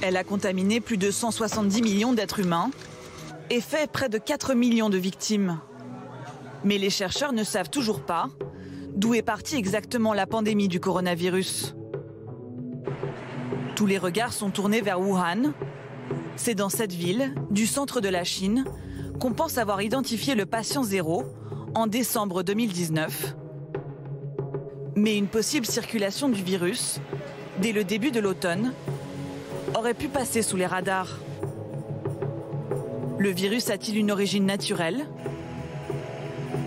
Elle a contaminé plus de 170 millions d'êtres humains et fait près de 4 millions de victimes. Mais les chercheurs ne savent toujours pas d'où est partie exactement la pandémie du coronavirus. Tous les regards sont tournés vers Wuhan. C'est dans cette ville, du centre de la Chine, qu'on pense avoir identifié le patient zéro en décembre 2019. Mais une possible circulation du virus, dès le début de l'automne, aurait pu passer sous les radars. Le virus a-t-il une origine naturelle?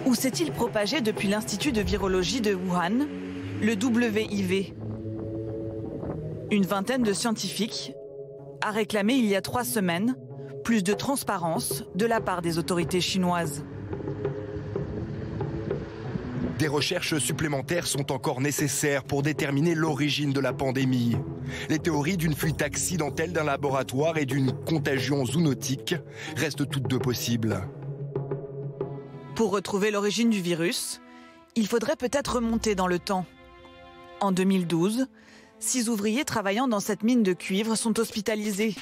Ou s'est-il propagé depuis l'Institut de virologie de Wuhan, le WIV? Une vingtaine de scientifiques a réclamé il y a 3 semaines plus de transparence de la part des autorités chinoises. Des recherches supplémentaires sont encore nécessaires pour déterminer l'origine de la pandémie. Les théories d'une fuite accidentelle d'un laboratoire et d'une contagion zoonotique restent toutes deux possibles. Pour retrouver l'origine du virus, il faudrait peut-être remonter dans le temps. En 2012, 6 ouvriers travaillant dans cette mine de cuivre sont hospitalisés.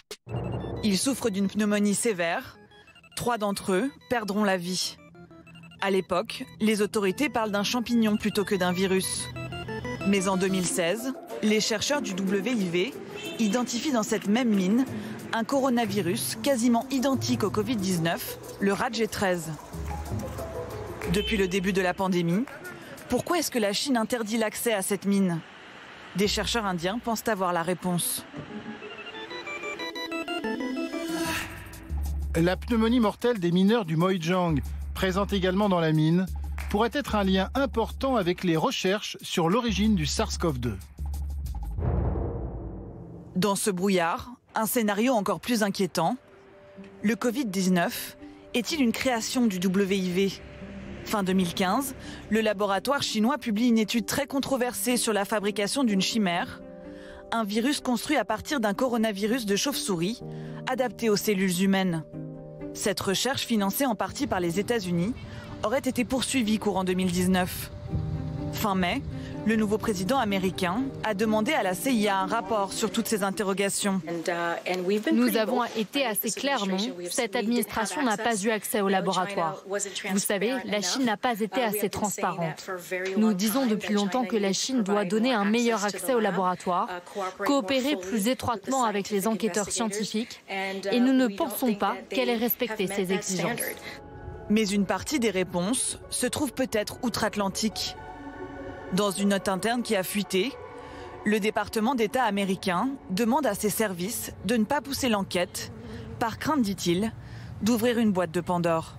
Ils souffrent d'une pneumonie sévère. 3 d'entre eux perdront la vie. À l'époque, les autorités parlent d'un champignon plutôt que d'un virus. Mais en 2016, les chercheurs du WIV identifient dans cette même mine un coronavirus quasiment identique au Covid-19, le RAG13. Depuis le début de la pandémie, pourquoi est-ce que la Chine interdit l'accès à cette mine? Des chercheurs indiens pensent avoir la réponse. La pneumonie mortelle des mineurs du Moïjiang, présente également dans la mine, pourrait être un lien important avec les recherches sur l'origine du SARS-CoV-2. Dans ce brouillard, un scénario encore plus inquiétant. Le Covid-19 est-il une création du WIV? Fin 2015, le laboratoire chinois publie une étude très controversée sur la fabrication d'une chimère, un virus construit à partir d'un coronavirus de chauve-souris, adapté aux cellules humaines. Cette recherche, financée en partie par les États-Unis, aurait été poursuivie courant 2019. Fin mai, le nouveau président américain a demandé à la CIA un rapport sur toutes ces interrogations. Nous avons été assez clairs, non? Cette administration n'a pas eu accès au laboratoire. Vous savez, la Chine n'a pas été assez transparente. Nous disons depuis longtemps que la Chine doit donner un meilleur accès au laboratoire, coopérer plus étroitement avec les enquêteurs scientifiques, et nous ne pensons pas qu'elle ait respecté ces exigences. Mais une partie des réponses se trouve peut-être outre-Atlantique. Dans une note interne qui a fuité, le département d'État américain demande à ses services de ne pas pousser l'enquête, par crainte, dit-il, d'ouvrir une boîte de Pandore.